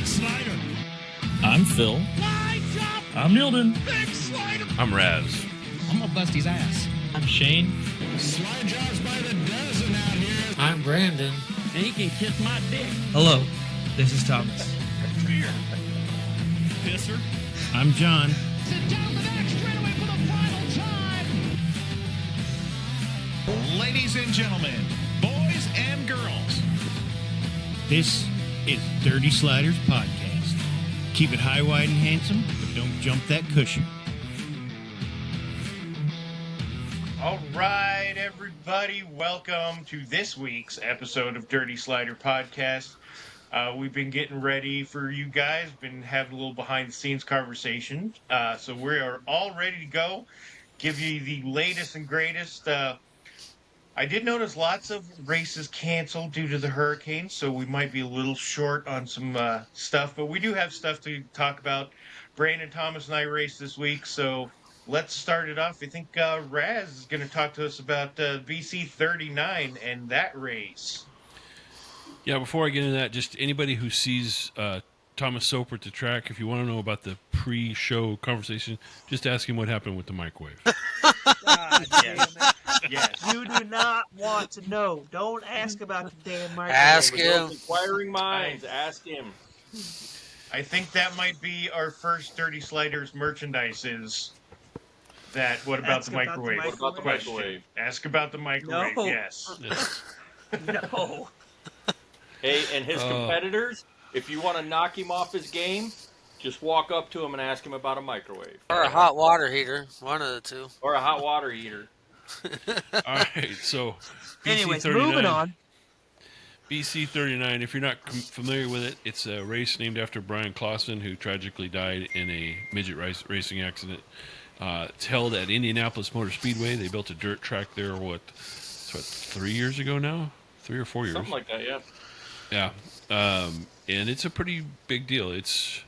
Big Slider. I'm Phil. I'm Nilden. Big Slider. I'm Raz. I'm gonna bust his ass. I'm Shane. Slide jobs by the dozen out here. I'm Brandon. And he can kiss my dick. Hello, this is Thomas. Pisser. I'm John. Sit down the next straightaway for the final time. Ladies and gentlemen, boys and girls. This is Dirty Sliders Podcast. Keep it high, wide, and handsome, but don't jump that cushion. All right, everybody, welcome to this week's episode of Dirty Slider Podcast. We've been getting ready for you guys, been having a little behind-the-scenes conversation, so we are all ready to go, give you the latest and greatest. I did notice lots of races canceled due to the hurricane, so we might be a little short on some stuff, but we do have stuff to talk about. Brandon, Thomas, and I raced this week, so let's start it off. I think Raz is going to talk to us about BC39 and that race. Yeah, before I get into that, just anybody who sees Thomas Soper at the track, if you want to know about the pre-show conversation, just ask him what happened with the microwave. Yes. You do not want to know. Don't ask about the damn microwave. Ask him. Inquiring minds, ask him. I think that might be our first Dirty Sliders merchandise is that what about Ask the about the microwave? microwave. What about the microwave? Ask about the microwave, No. yes. No. Hey, and his competitors, if you want to knock him off his game, just walk up to him and ask him about a microwave. Or a hot water heater. One of the two. Or a hot water heater. All right, so Anyways, BC39, moving on. BC39, if you're not familiar with it, it's a race named after Brian Clausen, who tragically died in a midget racing accident. It's held at Indianapolis Motor Speedway. They built a dirt track there, 3 years ago now? 3 or 4 years. Something like that, yeah. Yeah, and it's a pretty big deal. It's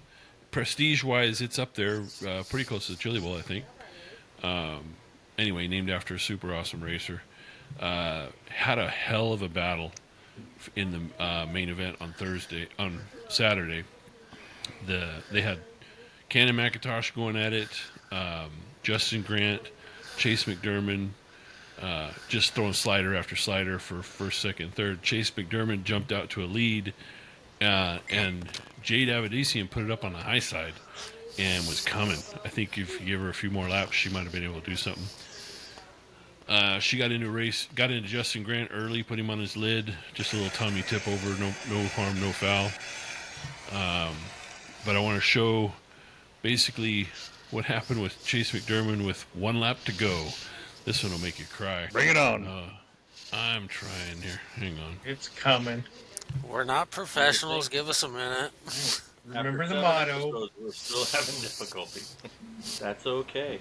prestige-wise, it's up there, pretty close to the Chili Bowl, I think. Anyway, named after a super awesome racer. Had a hell of a battle in the main event on Saturday. They had Cannon McIntosh going at it, Justin Grant, Chase McDermott. Just throwing slider after slider for first, second, third. Chase McDermott jumped out to a lead, and Jade Avedisian put it up on the high side and was coming. I think if you give her a few more laps, she might have been able to do something. She got into Justin Grant early, put him on his lid, just a little tummy tip over, no harm, no foul. But I want to show basically what happened with Chase McDermott with 1 lap to go. This one will make you cry. Bring it on. I'm trying here. Hang on. It's coming. We're not professionals. Give us a minute. Remember After the 7 motto. episodes, we're still having difficulty. That's okay.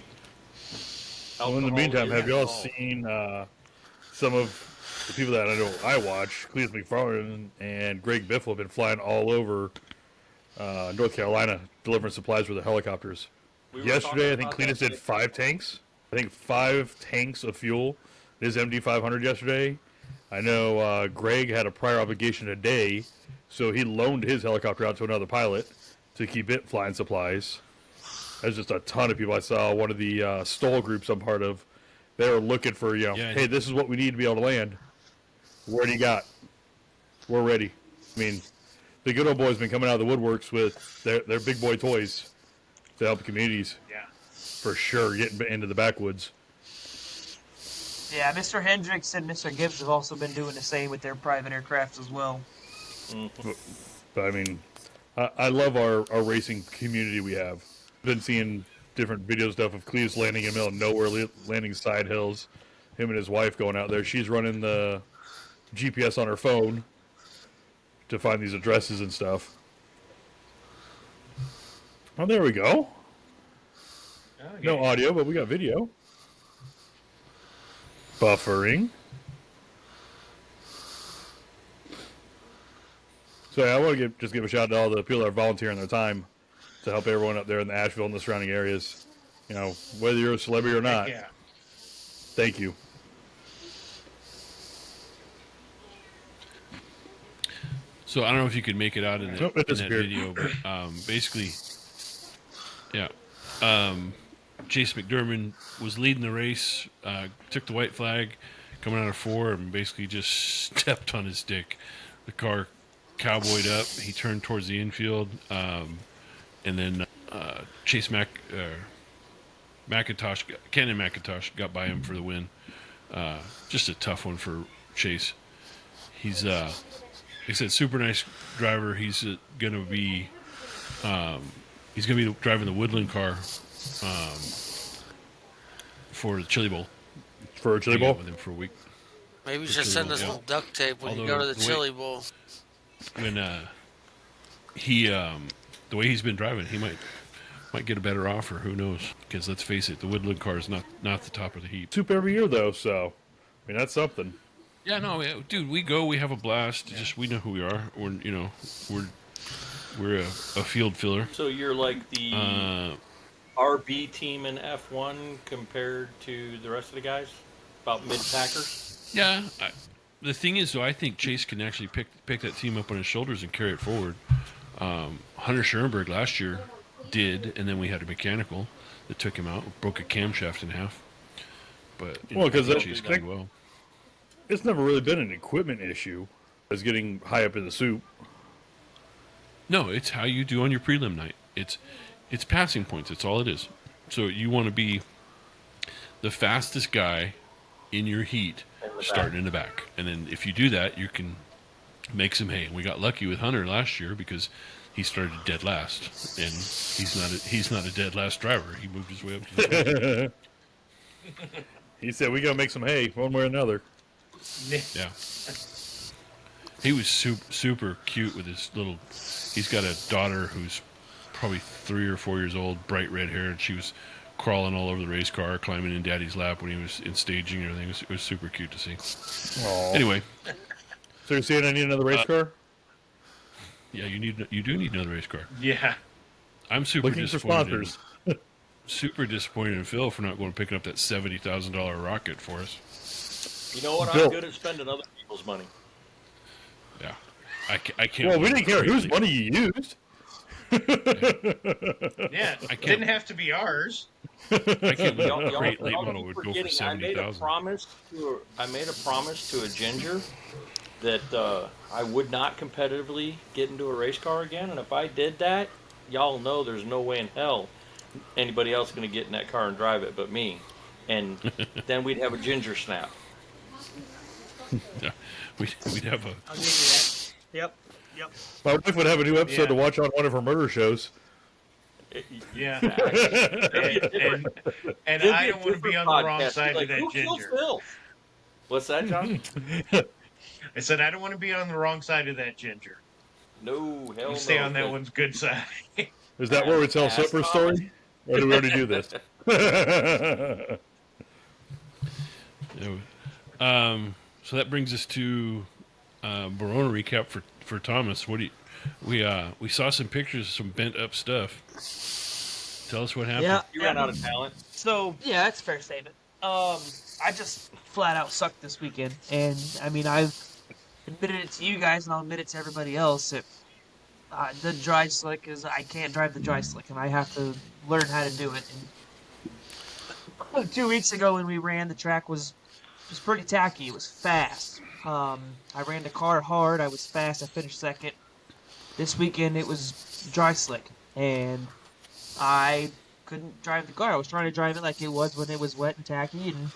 Well, in the meantime, have y'all Alcohol is seen some of the people that I know I watch, Cletus McFarland and Greg Biffle, have been flying all over North Carolina delivering supplies with the helicopters. We were Yesterday, I talking think about Cletus that did 5 tanks. I think 5 tanks of fuel. His MD500 yesterday. I know Greg had a prior obligation today, so he loaned his helicopter out to another pilot to keep it flying supplies. There's just a ton of people. I saw one of the Stoll groups I'm part of. They were looking for, hey, this is what we need to be able to land. What do you got? We're ready. I mean, the good old boys been coming out of the woodworks with their big boy toys to help the communities. Yeah. For sure, getting into the backwoods. Yeah, Mr. Hendricks and Mr. Gibbs have also been doing the same with their private aircrafts as well. But I mean, I love our racing community we have. Been seeing different video stuff of Cletus landing in the middle of nowhere, landing side hills. Him and his wife going out there. She's running the GPS on her phone to find these addresses and stuff. Oh, there we go. Okay. No audio, but we got video. Buffering. So yeah, I want to give a shout out to all the people that are volunteering their time to help everyone up there in the Asheville and the surrounding areas. You know, whether you're a celebrity or not. Yeah. Thank you. So I don't know if you could make it out in Nope, it that disappeared. video, but basically, yeah. Chase McDermott was leading the race, took the white flag, coming out of 4, and basically just stepped on his dick. The car cowboyed up. He turned towards the infield, and then Chase Cannon McIntosh got by him for the win. Just a tough one for Chase. He's, like I said, super nice driver. He's gonna be driving the Woodland car for the Chili Bowl. For a chili Hang out bowl? with him for a week. Maybe For just Chili send Bowl, us yeah. some duct tape when you Although go to the the way- Chili Bowl. When the way he's been driving, he might get a better offer. Who knows? Because let's face it, the Woodland car is not the top of the heap. Soup every year, though, so, I mean, that's something. Yeah, no, dude, we have a blast. Just we know who we are. We're a field filler. So you're like the RB team in F1 compared to the rest of the guys? About mid-packers? Yeah. The thing is, though, I think Chase can actually pick that team up on his shoulders and carry it forward. Hunter Schoenberg last year did, and then we had a mechanical that took him out, broke a camshaft in half. But Well, 'cause I think that- Chase can do well. It's never really been an equipment issue. It's getting high up in the soup. No, it's how you do on your prelim night. It's passing points. It's all it is. So you want to be the fastest guy in your heat, starting in the back, and then if you do that, you can make some hay. And we got lucky with Hunter last year because he started dead last, and he's not a dead last driver. He moved his way up to the front. He said, we got to make some hay, one way or another. Yeah. He was super cute with his little. He's got a daughter who's probably 3 or 4 years old, bright red hair, and she was crawling all over the race car, climbing in Daddy's lap when he was in staging and everything. It was super cute to see. Aww. Anyway, So you're saying I need another race car? yeah, you do need another race car. Yeah. I'm super Looking for disappointed. sponsors. Super disappointed in Phil for not going picking up that $70,000 rocket for us. You know what? Bill. I'm good at spending other people's money. Yeah, I can't. Well, we believe didn't care whose it. money you used. Yeah. I can't- Didn't have to be ours. I can't believe Y'all- a great y'all late keep model would go for forgetting, I made a $70,000. promise to a Ginger that I would not competitively get into a race car again, and if I did that, y'all know there's no way in hell anybody else going to get in that car and drive it but me. And then we'd have a Ginger snap. Yeah, we'd have a. I'll give you that. Yep. My wife would have a new episode Yeah. to watch on one of her murder shows. Yeah. Different- And It'd I a don't want to be different on the wrong podcast. side Like, of that who killed ginger. Phil? What's that, John? I said I don't want to be on the wrong side of that ginger. No, hell You stay no. on that one's good side. Is that where we tell Ass Slipper's comment. story? Or do we already do this? So that brings us to Verona recap for Thomas. What do you? We saw some pictures of some bent up stuff. Tell us what happened. Yeah. You ran out of talent. So yeah, that's a fair statement. I just flat out sucked this weekend, and I mean I've admitted it to you guys, and I'll admit it to everybody else that the dry slick is I can't drive the dry slick, and I have to learn how to do it. And 2 weeks ago when we ran, the track was pretty tacky. It was fast. I ran the car hard. I was fast. I finished second. This weekend it was dry slick, and I couldn't drive the car. I was trying to drive it like it was when it was wet and tacky, and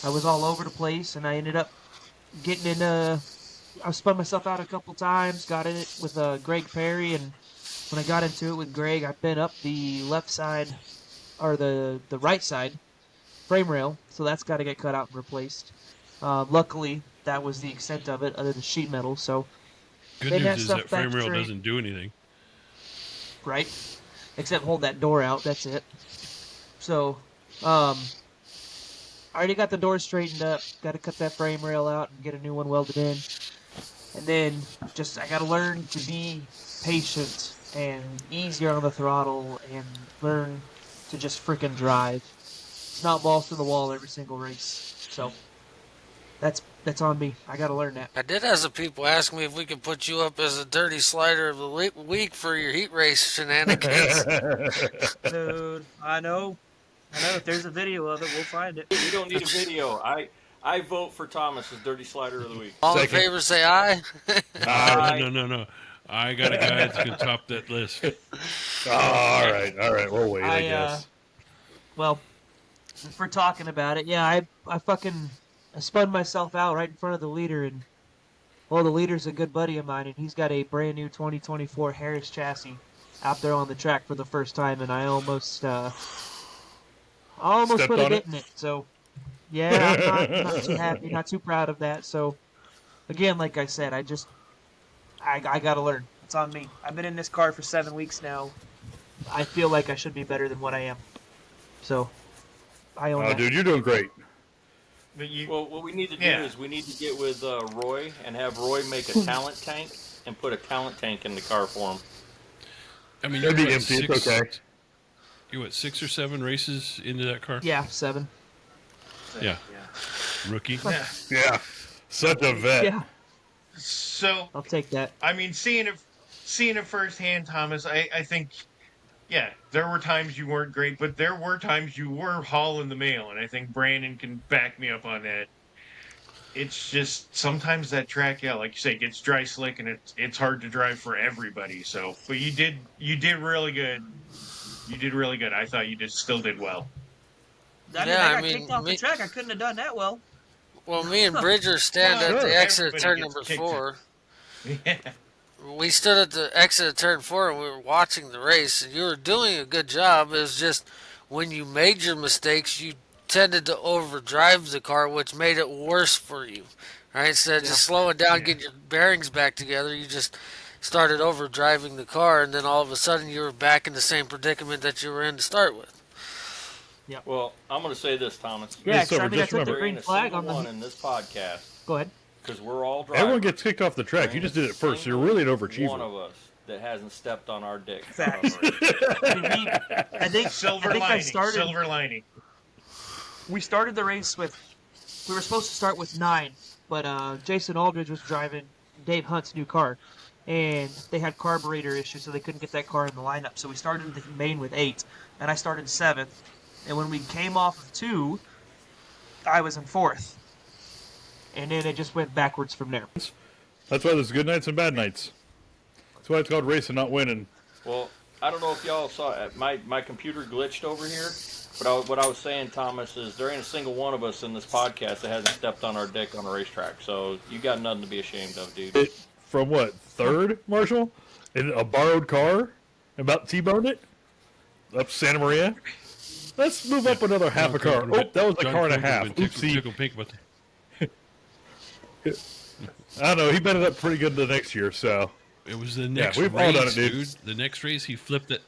I was all over the place, and I ended up getting in I spun myself out a couple times, got in it with Greg Perry, and when I got into it with Greg, I bent up the left side, or the right side frame rail, so that's got to get cut out and replaced. Luckily, that was the extent of it, other than sheet metal, so Good They had news is stuff that frame back rail straight. doesn't do anything. right? Except hold that door out, that's it. So, I already got the door straightened up, got to cut that frame rail out and get a new one welded in. And then, I got to learn to be patient and easier on the throttle and learn to just freaking drive. It's not balls to the wall every single race. So, that's That's on me. I got to learn that. I did have some people ask me if we could put you up as a dirty slider of the week for your heat race shenanigans. Dude, I know. If there's a video of it, we'll find it. We don't need a video. I vote for Thomas as Dirty Slider of the Week. All in Second. favor say aye. No. I got a guy that's going to top that list. All right. We'll wait, I guess. Well, for talking about it, yeah, I spun myself out right in front of the leader, and the leader's a good buddy of mine, and he's got a brand new 2024 Harris chassis out there on the track for the first time, and I almost put a dent in it. So, yeah, I'm not too happy, not too proud of that. So, again, like I said, I got to learn. It's on me. I've been in this car for 7 weeks now. I feel like I should be better than what I am. So, I own that. Dude, you're doing great. Well, what we need to do is we need to get with Roy and have Roy make a talent tank and put a talent tank in the car for him. I mean, It'll be empty. It's okay. You what, 6 or 7 races into that car? Yeah, 7. Yeah. Rookie. Yeah. Such a vet. Yeah, So, I'll take that. I mean, seeing it firsthand, Thomas, I think, yeah, there were times you weren't great, but there were times you were hauling the mail, and I think Brandon can back me up on that. It's just sometimes that track, yeah, like you say, gets dry slick, and it's hard to drive for everybody. So, but you did really good. You did really good. I thought you still did well. I got kicked off the track. I couldn't have done that well. Well, me and Bridger stand at the exit of turn Everybody number gets 4. Yeah. We stood at the exit of turn 4 and we were watching the race, and you were doing a good job. It was just when you made your mistakes, you tended to overdrive the car, which made it worse for you. Right? Instead of just slowing down, getting your bearings back together, you just started overdriving the car, and then all of a sudden you were back in the same predicament that you were in to start with. Yeah. Well, I'm going to say this, Thomas. Yeah, so I mean, I just took the remember- green flag on one the. in this podcast Go ahead. because we're all drivers. Everyone gets kicked off the track. You just did it first. You're really an overachiever. One of us that hasn't stepped on our dick. Facts. I mean, I think Silver I lining. started. Silver lining. We started the race with. We were supposed to start with 9, but Jason Aldridge was driving Dave Hunt's new car, and they had carburetor issues, so they couldn't get that car in the lineup. So we started the main with 8, and I started 7th. And when we came off of 2, I was in 4th. And then it just went backwards from there. That's why there's good nights and bad nights. That's why it's called racing, not winning. Well, I don't know if y'all saw it. My computer glitched over here. But what I was saying, Thomas, is there ain't a single one of us in this podcast that hasn't stepped on our dick on a racetrack. So you got nothing to be ashamed of, dude. From what, 3rd, Marshall? In a borrowed car? About T-boned it? Up Santa Maria? Let's move up another half a car. Oh, that was a car and a half. Oopsie. Tickle pink about I don't know. He bet it up pretty good the next year, so. It was the next we've race, all done it, dude. The next race, he flipped it.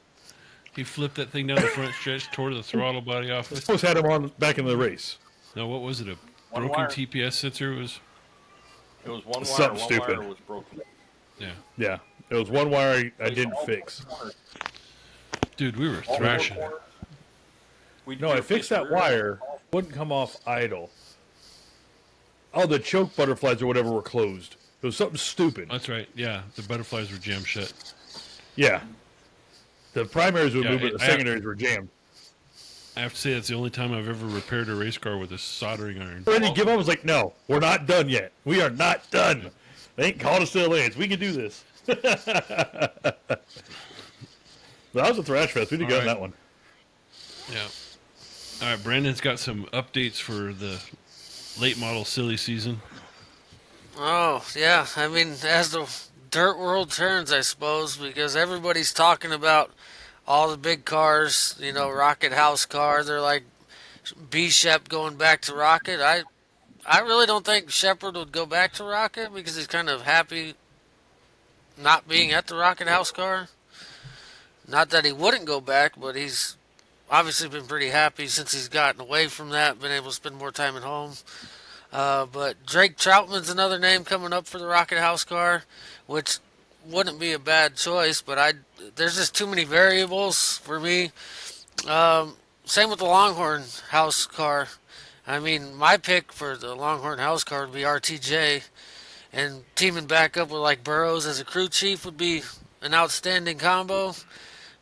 He flipped that thing down the front stretch, tore the throttle body off it. Almost had him on back in the race. No, what was it? A One broken wire. TPS sensor was. It was one wire. Something One stupid. wire was broken. Yeah, Yeah. It was one wire I didn't fix. dude, we were thrashing it. No, I fixed that wire. Wouldn't come off idle. Oh, the choke butterflies or whatever were closed. It was something stupid. That's right. Yeah, the butterflies were jammed shut. Yeah. The primaries were Yeah, moving, the I- secondaries were jammed. I have to say that's the only time I've ever repaired a race car with a soldering iron. Ready to give up? I was like, no, we're not done yet. We are not done. They ain't called us to the lanes. We can do this. That was a thrash fest. We did good on right. that one. Yeah. All right, Brandon's got some updates for the late model silly season. Oh, yeah. I mean, as the dirt world turns, I suppose, because everybody's talking about all the big cars, you know, Rocket House car. They're like B-Shep going back to Rocket. I really don't think Shepard would go back to Rocket because he's kind of happy not being at the Rocket House car. Not that he wouldn't go back, but he's obviously been pretty happy since he's gotten away from that, been able to spend more time at home. But Drake Troutman's another name coming up for the Rocket House car, which wouldn't be a bad choice, but there's just too many variables for me. Same with the Longhorn House car. I mean, my pick for the Longhorn House car would be RTJ, and teaming back up with like Burrows as a crew chief would be an outstanding combo.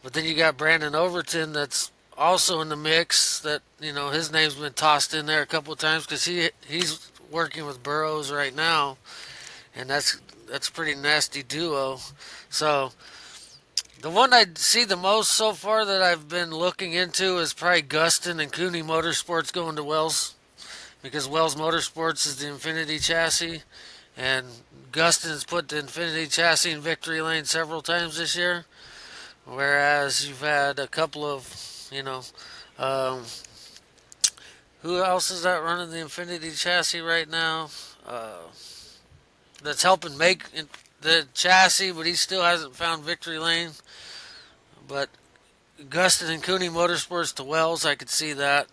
But then you got Brandon Overton that's also in the mix. That his name's been tossed in there a couple of times because he's working with Burrows right now, and that's a pretty nasty duo. So the one I see the most so far that I've been looking into is probably Gustin and Cooney Motorsports going to Wells, because Wells Motorsports is the Infinity chassis, and Gustin has put the Infinity chassis in victory lane several times this year, whereas you've had a couple of, who else is that running the Infinity chassis right now? That's helping make the chassis, but he still hasn't found victory lane. But Gustin and Cooney Motorsports to Wells, I could see that.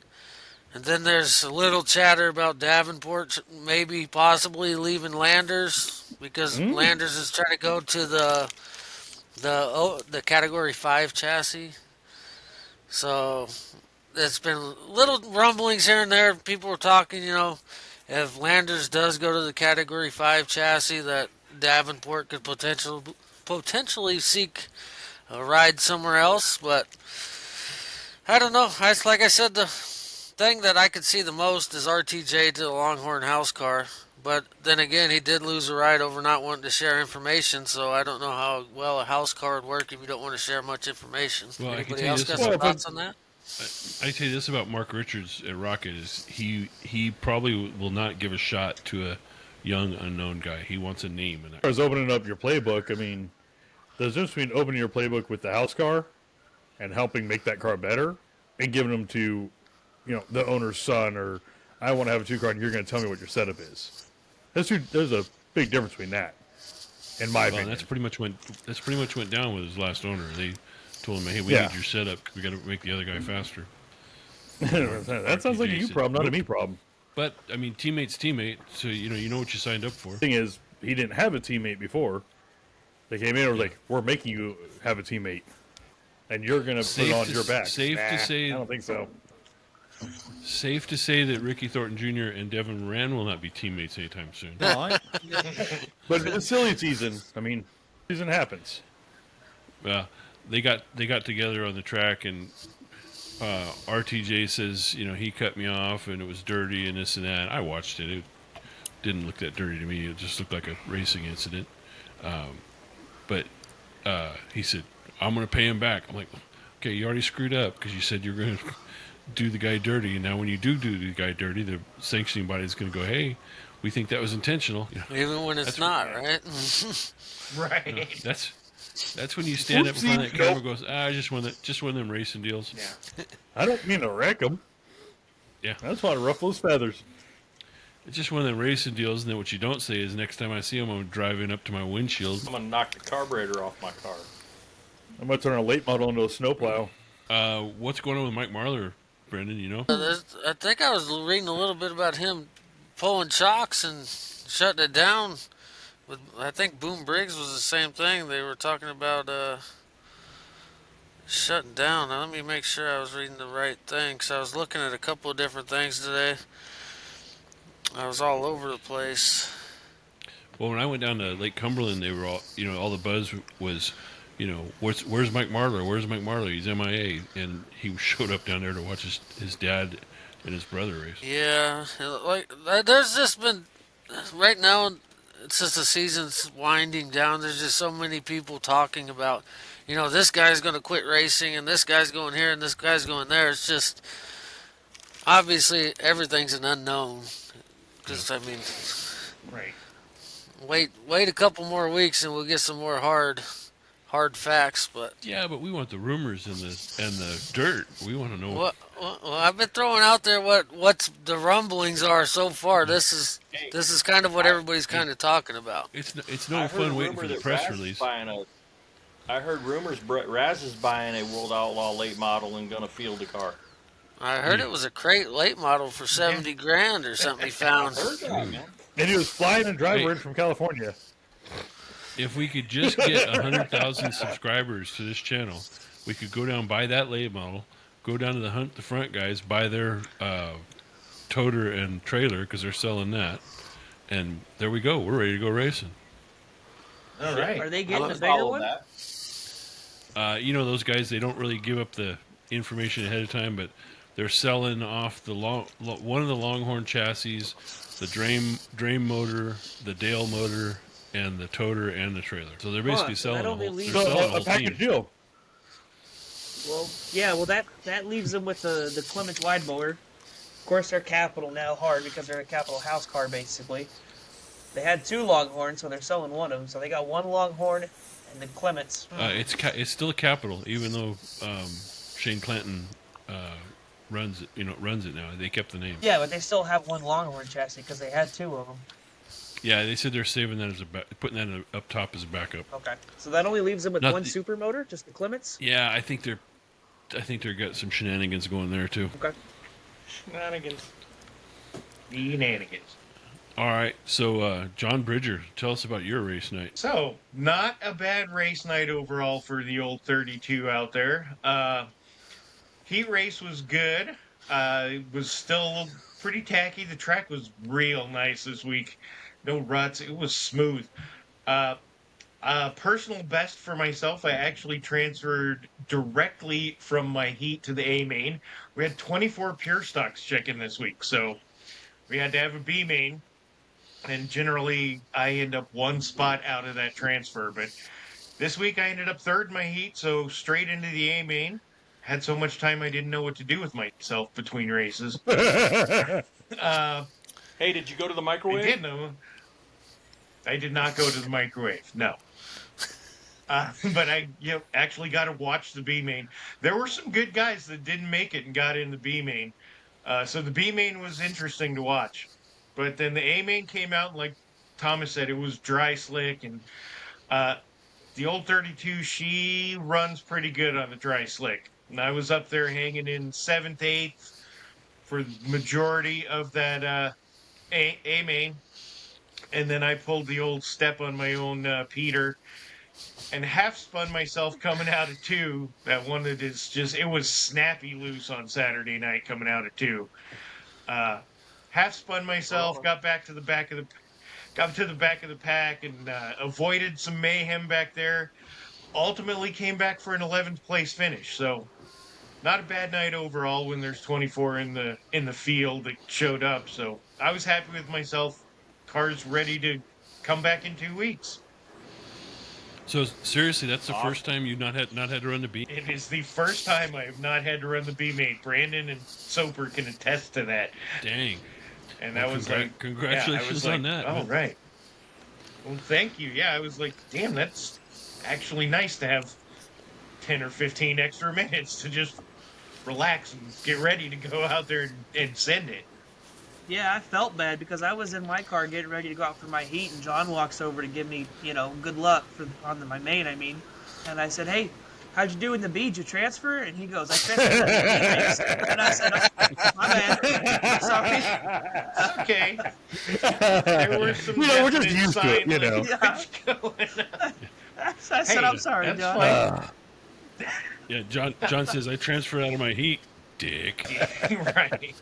And then there's a little chatter about Davenport maybe possibly leaving Landers, because Landers is trying to go to the Category 5 chassis. So there's been little rumblings here and there. People were talking, if Landers does go to the Category 5 chassis, that Davenport could potentially seek a ride somewhere else. But I don't know. Like I said, the thing that I could see the most is RTJ to the Longhorn House car. But then again, he did lose a ride over not wanting to share information, so I don't know how well a house car would work if you don't want to share much information. Well, Anybody else got some thoughts on that? I tell you this about Mark Richards at Rocket is he probably will not give a shot to a young unknown guy. He wants a name in As that. far as opening up your playbook, I mean, there's a difference between opening your playbook with the house car and helping make that car better, and giving them to, the owner's son, or I want to have a 2 car and you're going to tell me what your setup is. There's a big difference between that, in my opinion. That's pretty much went down with his last owner. They told him, "Hey, we need your setup. We got to make the other guy faster." That sounds like a you problem, not a me problem. But I mean, teammate's teammate, so you know what you signed up for. The thing is, he didn't have a teammate before. They came in and were like, "We're making you have a teammate, and you're going to put it on your back." To say, I don't think so. Safe to say that Ricky Thornton Jr. and Devin Moran will not be teammates anytime soon. No, but it's silly season. I mean, season happens. They got together on the track, and RTJ says, he cut me off and it was dirty and this and that. I watched it. It didn't look that dirty to me. It just looked like a racing incident. But he said, "I'm going to pay him back." I'm like, "Okay, you already screwed up because you said you're going to do the guy dirty, and now when you do the guy dirty, the sanctioning body is going to go, 'Hey, we think that was intentional.'" Even when it's not, right? Right. That's when you stand up in front of that camera and goes, just one of them racing deals. Yeah. I don't mean to wreck them. Yeah. I just want to ruffle his feathers. It's just one of them racing deals, and then what you don't say is next time I see him, I'm driving up to my windshield. I'm gonna knock the carburetor off my car. I'm going to turn a late model into a snowplow. What's going on with Mike Marler, Brendan, I think I was reading a little bit about him pulling chocks and shutting it down. I think Boom Briggs was the same thing. They were talking about shutting down. Now, let me make sure I was reading the right thing, because I was looking at a couple of different things today. I was all over the place. Well, when I went down to Lake Cumberland, they were all, all the buzz was, where's Mike Marler? Where's Mike Marler? He's MIA. And he showed up down there to watch his dad and his brother race. Yeah, there's just been, right now, since the season's winding down, there's just so many people talking about, this guy's going to quit racing, and this guy's going here, and this guy's going there. It's just, obviously, everything's an unknown. Because, I mean, Right. wait a couple more weeks, and we'll get some more hard facts. But yeah, but we want the rumors and the dirt. We want to know. Well, I've been throwing out there what the rumblings are so far. This is kind of what everybody's kind of talking about. It's no fun waiting for the press release. I heard rumors Raz is buying a World Outlaw late model and going to field the car. I heard it was a crate late model for $70,000 or something he found. I heard that, man. And he was flying and driving in from California. If we could just get 100,000 subscribers to this channel, we could go down, buy that late model, go down to the Hunt the Front guys, buy their toter and trailer because they're selling that. And there we go. We're ready to go racing. All right. Are they I getting would a bigger follow one? that. You know those guys, they don't really give up the information ahead of time, but they're selling off the one of the Longhorn chassis, the Dream motor, the Dale motor, and the toter and the trailer. So they're basically so that selling a only whole, leaves- they're selling a a whole package team. deal. Well, yeah. Well, that leaves them with the Clements wide motor. Of course, they're Capital now hard because they're a Capital house car basically. They had 2 Longhorns, so they're selling one of them. So they got 1 Longhorn and the Clements. It's still a Capital, even though Shane Clanton runs it. Runs it now. They kept the name. Yeah, but they still have 1 Longhorn chassis because they had 2 of them. Yeah, they said they're saving that as putting that up top as a backup. Okay. So that only leaves them with Not 1 the- super motor, just the Clements. Yeah, I think they're got some shenanigans going there too. Okay. Shenanigans. Shenanigans. All right, so John Bridger, tell us about your race night. So, not a bad race night overall for the old 32 out there. Heat race was good. It was still pretty tacky. The track was real nice this week. No ruts. It was smooth. Personal best for myself, I actually transferred directly from my heat to the A main. We had 24 pure stocks check-in this week, so we had to have a B main. And generally, I end up 1 spot out of that transfer. But this week, I ended up 3rd in my heat, so straight into the A main. Had so much time, I didn't know what to do with myself between races. Hey, did you go to the I microwave? did know. I did not go to the microwave. No. But I actually got to watch the B main. There were some good guys that didn't make it and got in the B main. So the B main was interesting to watch. But then the A main came out, and like Thomas said, it was dry slick. And the old 32, she runs pretty good on the dry slick. And I was up there hanging in 7th, 8th for the majority of that A main. And then I pulled the old step on my own Peter and half spun myself coming out of 2. That one that is just, it was snappy loose on Saturday night coming out of 2. Half spun myself, got to the back of the pack and avoided some mayhem back there. Ultimately came back for an 11th place finish. So not a bad night overall when there's 24 in the field that showed up. So I was happy with myself. Car's ready to come back in 2 weeks. So seriously, that's the first time you've not had to run the B? It is the first time I have not had to run the B main. Brandon and Soper can attest to that. Dang. And Well, that was congratulations on that. Oh, right. Well, thank you. Yeah, I was like, damn, that's actually nice to have 10 or 15 extra minutes to just relax and get ready to go out there and send it. Yeah, I felt bad because I was in my car getting ready to go out for my heat, and John walks over to give me, good luck on my main, I mean. And I said, hey, how'd you do in the B? Did you transfer? And he goes, I transferred in the B race. And I said, oh, my bad. Sorry. Okay. There were some we're just definite used to it, sign language going on. I said, Hey, I'm sorry, that's John. fine. Yeah, John says, I transferred out of my heat. Dick. Right.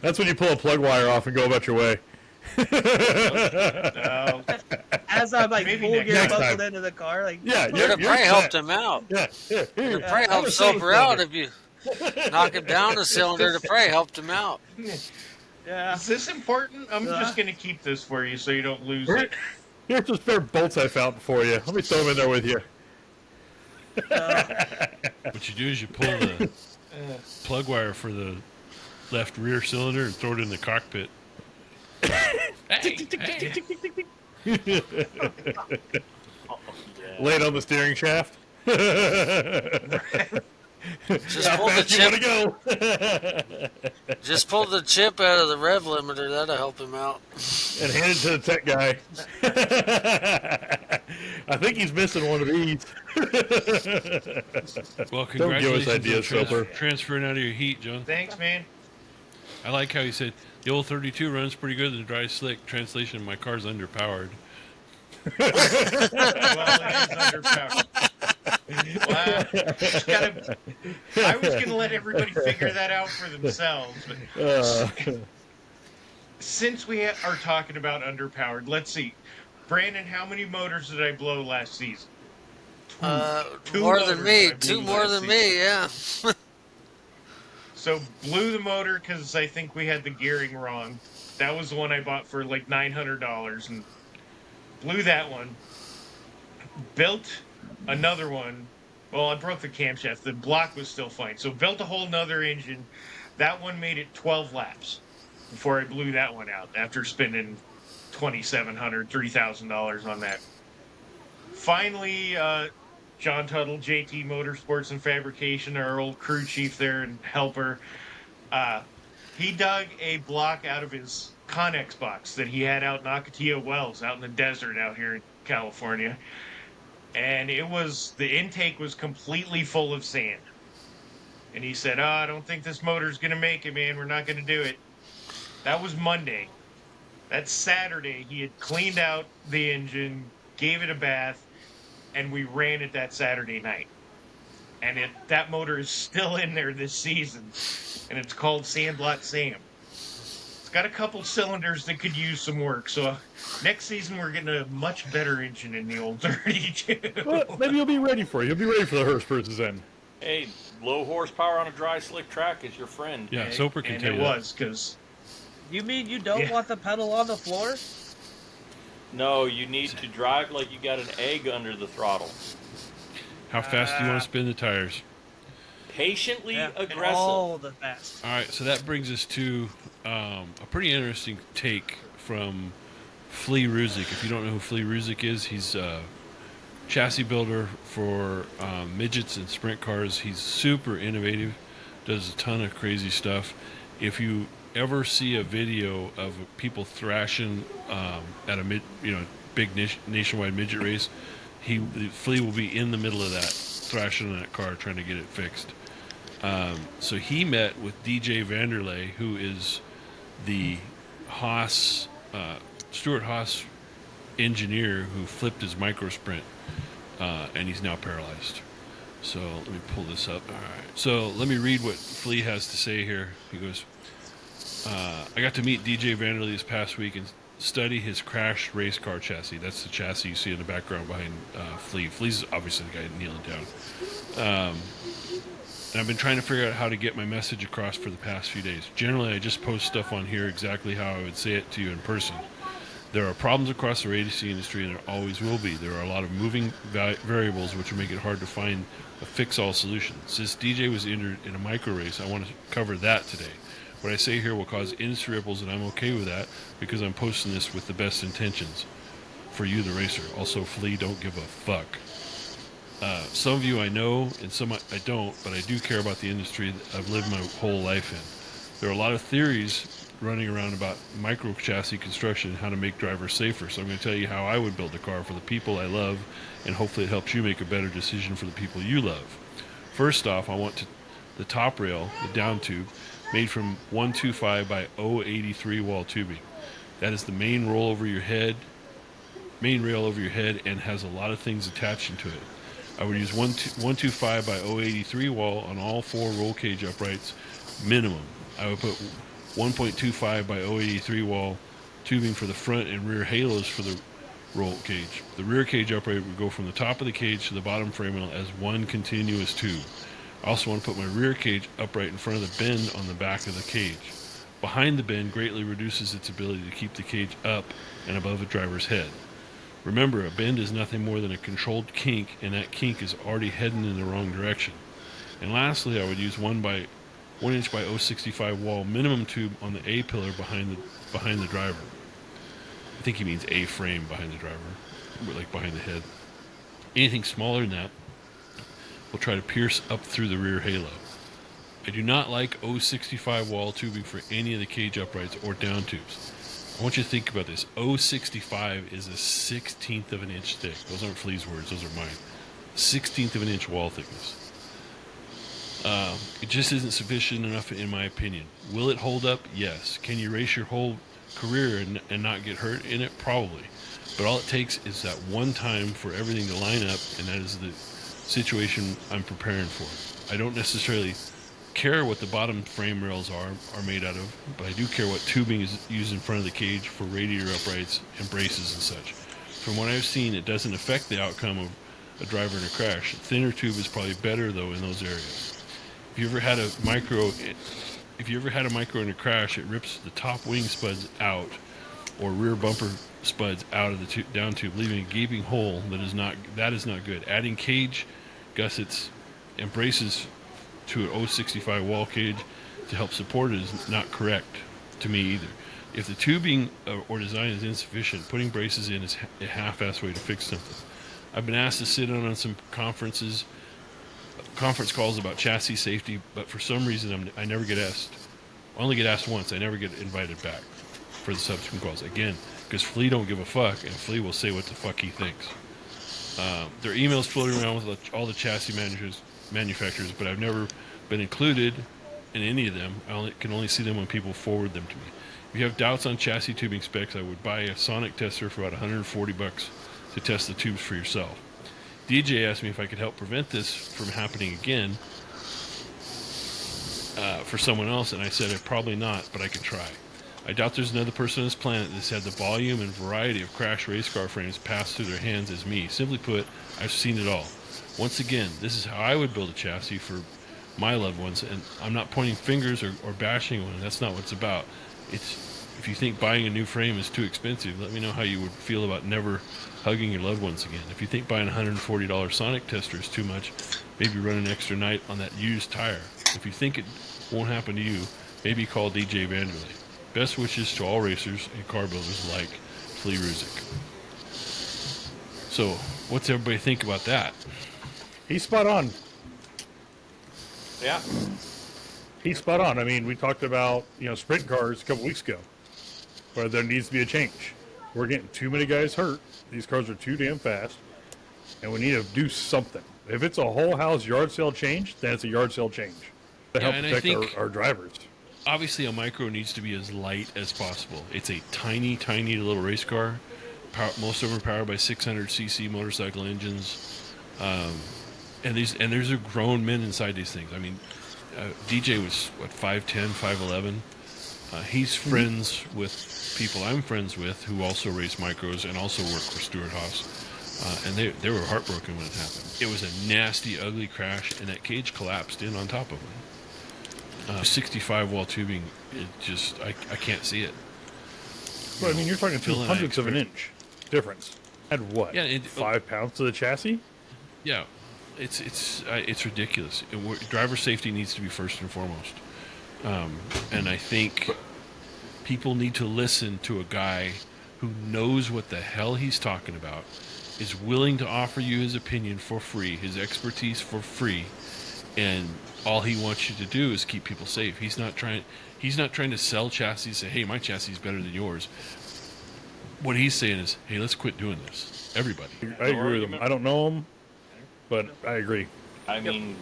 That's when you pull a plug wire off and go about your way. No. As I'm like Maybe full next gear time. buckled into the car, like Yeah, You'd have probably helped him out. Yeah, here. You'd probably helped Soper out if you knock him down a cylinder. To probably helped him out. yeah. Is this important? I'm just going to keep this for you so you don't lose it. Here's some spare bolts I found for you. Let me throw them in there with you. What you do is you pull the plug wire for the left rear cylinder and throw it in the cockpit. Lay it on the steering shaft. Just How pull the fast you want chip. to go? Just pull the chip out of the rev limiter. That'll help him out. And hand it to the tech guy. I think he's missing one of these. Well, Don't give us congratulations ideas, on Soper. transferring out of your heat, John. Thanks, man. I like how he said, the old 32 runs pretty good in the dry slick. Translation, my car's underpowered. Well, it is underpowered. Well, just gotta, I was going to let everybody figure that out for themselves. But since we are talking about underpowered, let's see. Brandon, how many motors did I blow last season? Two More than motors me. I blew Two more last than season. me, yeah. So blew the motor because I think we had the gearing wrong. That was the one I bought for like $900 and blew that one. Built another one. Well, I broke the camshaft. The block was still fine. So built a whole nother engine. That one made it 12 laps before I blew that one out after spending $2,700, $3,000 on that. Finally, John Tuttle, JT Motorsports and Fabrication, our old crew chief there and helper, he dug a block out of his Connex box that he had out in Ocotillo Wells, out in the desert out here in California. And the intake was completely full of sand. And he said, I don't think this motor's going to make it, man. We're not going to do it. That was Monday. That Saturday, he had cleaned out the engine, gave it a bath, and we ran it that Saturday night. And that motor is still in there this season, and it's called Sandlot Sam. It's got a couple cylinders that could use some work, so next season we're getting a much better engine in the old 32. Well, maybe you'll be ready for it. You'll be ready for the Hurst versus then. Hey, low horsepower on a dry, slick track is your friend. Yeah, Soper can And tell it you that. was, because... You mean you don't want the pedal on the floor? No, you need to drive like you got an egg under the throttle. How fast do you want to spin the tires? Patiently aggressive. All the fast. All right, so that brings us to a pretty interesting take from Flea Ruzic. If you don't know who Flea Ruzic is, he's a chassis builder for midgets and sprint cars. He's super innovative, does a ton of crazy stuff. If you ever see a video of people thrashing at a big nationwide midget race, Flea will be in the middle of that, thrashing on that car, trying to get it fixed. So he met with DJ Vanderlei, who is the Stuart Haas engineer who flipped his micro sprint, and he's now paralyzed. So let me pull this up. All right. So let me read what Flea has to say here. He goes, I got to meet DJ Vanderlei this past week and study his crashed race car chassis. That's the chassis you see in the background behind Flea. Flea's obviously the guy kneeling down. And I've been trying to figure out how to get my message across for the past few days. Generally, I just post stuff on here exactly how I would say it to you in person. There are problems across the racing industry, and there always will be. There are a lot of moving variables which will make it hard to find a fix-all solution. Since DJ was injured in a micro race, I want to cover that today. What I say here will cause industry ripples, and I'm okay with that because I'm posting this with the best intentions for you, the racer. Also, Flea, don't give a fuck. Some of you I know, and some I don't, but I do care about the industry that I've lived my whole life in. There are a lot of theories running around about micro chassis construction and how to make drivers safer. So I'm going to tell you how I would build a car for the people I love, and hopefully it helps you make a better decision for the people you love. First off, I want the top rail, the down tube, made from 125 by 083 wall tubing. That is the main rail over your head, and has a lot of things attached into it. I would use 125 by 083 wall on all 4 roll cage uprights minimum. I would put 1.25 by 083 wall tubing for the front and rear halos for the roll cage. The rear cage upright would go from the top of the cage to the bottom frame rail as one continuous tube. I also want to put my rear cage upright in front of the bend on the back of the cage. Behind the bend greatly reduces its ability to keep the cage up and above a driver's head. Remember, a bend is nothing more than a controlled kink, and that kink is already heading in the wrong direction. And lastly, I would use 1 inch by 065 wall minimum tube on the A pillar behind the driver. I think he means A frame behind the driver, like behind the head. Anything smaller than that will try to pierce up through the rear halo. I do not like 065 wall tubing for any of the cage uprights or down tubes. I want you to think about this. 065 is a 16th of an inch thick. Those aren't Flea's words, those are mine. 16th of an inch wall thickness. It just isn't sufficient enough in my opinion. Will it hold up? Yes. Can you race your whole career and not get hurt in it? Probably. But all it takes is that one time for everything to line up, and that is the situation I'm preparing for. I don't necessarily care what the bottom frame rails are made out of, but I do care what tubing is used in front of the cage for radiator uprights and braces and such. From what I've seen, it doesn't affect the outcome of a driver in a crash. Thinner tube is probably better though in those areas. If you ever had a micro in a crash, it rips the top wing spuds out or rear bumper spuds out of the down tube, leaving a gaping hole that is not good. Adding cage gussets and braces to an 065 wall cage to help support it is not correct to me either. If the tubing or design is insufficient, putting braces in is a half-assed way to fix something. I've been asked to sit in on some conference calls about chassis safety, but for some reason I never get asked. I only get asked once. I never get invited back for the subsequent calls. Again, because Flea don't give a fuck, and Flea will say what the fuck he thinks. There are emails floating around with all the chassis manufacturers, but I've never been included in any of them. I can only see them when people forward them to me. If you have doubts on chassis tubing specs, I would buy a sonic tester for about $140 to test the tubes for yourself. DJ asked me if I could help prevent this from happening again for someone else, and I said probably not, but I could try. I doubt there's another person on this planet that's had the volume and variety of crash race car frames pass through their hands as me. Simply put, I've seen it all. Once again, this is how I would build a chassis for my loved ones, and I'm not pointing fingers or bashing one. That's not what it's about. If you think buying a new frame is too expensive, let me know how you would feel about never hugging your loved ones again. If you think buying a $140 sonic tester is too much, maybe run an extra night on that used tire. If you think it won't happen to you, maybe call DJ Vanderlei. Best wishes to all racers and car builders like Flea Ruzic. So, what's everybody think about that? He's spot on. Yeah. He's spot on. I mean, we talked about, sprint cars a couple weeks ago, where there needs to be a change. We're getting too many guys hurt. These cars are too damn fast, and we need to do something. If it's a whole house yard sale change, then it's a yard sale change to help protect our drivers. Obviously, a micro needs to be as light as possible. It's a tiny, tiny little race car. Most of them are powered by 600cc motorcycle engines, and there's a grown men inside these things. I mean, DJ was 5'10", 5'11". He's friends with people I'm friends with who also race micros and also work for Stuart Haas, and they were heartbroken when it happened. It was a nasty, ugly crash, and that cage collapsed in on top of him. 65 wall tubing, I can't see it. Well, I mean, you're talking 2/100ths of an inch difference. Add what? Yeah, 5 pounds to the chassis? Yeah, it's ridiculous. Driver safety needs to be first and foremost, and I think people need to listen to a guy who knows what the hell he's talking about, is willing to offer you his opinion for free, his expertise for free, and all he wants you to do is keep people safe. He's not trying to sell chassis, say, hey, my chassis is better than yours. What he's saying is, hey, let's quit doing this. Everybody. I agree with him. I don't know him, but I agree. I mean,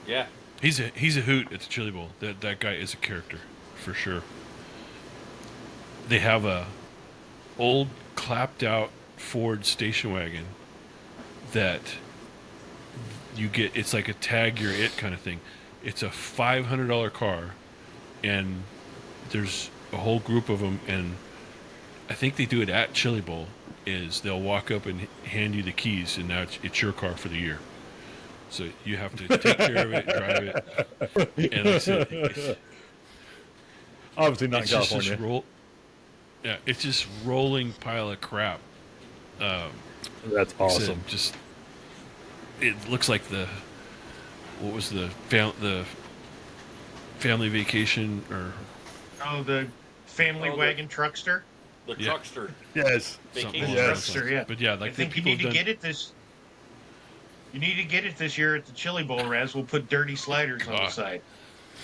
yeah. He's a hoot at the Chili Bowl. That guy is a character, for sure. They have a old clapped out Ford station wagon that you get. It's like a tag you're it kind of thing. It's a $500 car, and there's a whole group of them, and I think they do it at Chili Bowl. Is they'll walk up and hand you the keys, and now it's your car for the year. So you have to take care of it, drive it, and like I said, obviously not in California. It's just rolling pile of crap. That's awesome. It looks like the family vacation or the family wagon truckster. The truckster. Yes. Vacation truckster, yeah. But yeah, I think you need to get it this. You need to get it this year at the Chili Bowl, Raz. We'll put dirty sliders on the side.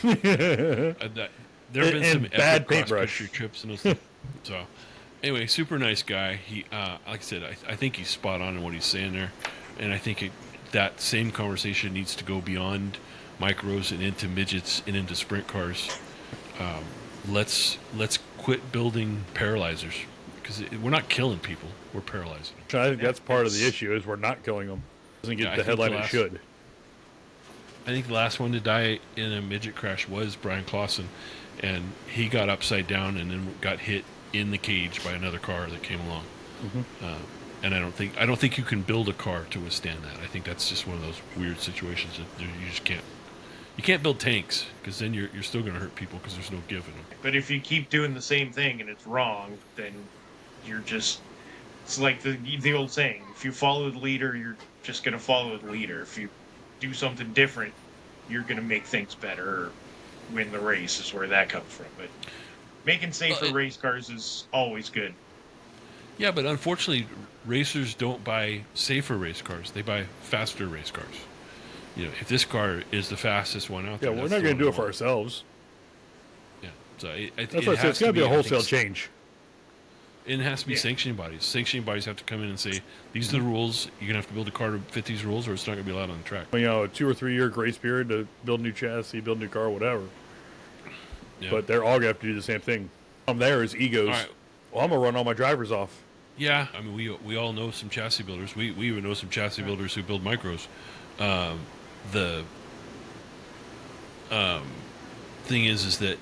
There have been some bad epic cross-country paintbrush trips and stuff. So, anyway, super nice guy. He, like I said, I think he's spot on in what he's saying there, and I think that same conversation needs to go beyond micros and into midgets and into sprint cars. Let's quit building paralyzers, because we're not killing people, we're paralyzing them. I think that's part of the issue, is we're not killing them. Doesn't get Yeah, I the think headline the it last- should. I think the last one to die in a midget crash was Brian Clausen, and he got upside down and then got hit in the cage by another car that came along. And I don't think you can build a car to withstand that. I think that's just one of those weird situations that you just can't. You can't build tanks because then you're still going to hurt people because there's no give in them. But if you keep doing the same thing and it's wrong, then you're just... It's like the old saying, if you follow the leader, you're just going to follow the leader. If you do something different, you're going to make things better or win the race is where that comes from. But making safer race cars is always good. Yeah, but unfortunately, racers don't buy safer race cars. They buy faster race cars. You know, if this car is the fastest one out Yeah, there, we're that's not the going one to do I it for want. ourselves. Yeah, so That's why I said it's got to be a wholesale change. It has to be Yeah. sanctioning bodies. Sanctioning bodies have to come in and say, these are the rules. You're going to have to build a car to fit these rules or it's not going to be allowed on the track. You know, a 2 or 3 year grace period to build a new chassis, build a new car, whatever. Yeah. But they're all going to have to do the same thing. There is egos. All right. Well, I'm going to run all my drivers off. Yeah, I mean, we all know some chassis builders. We even know some chassis builders who build micros. The thing is that,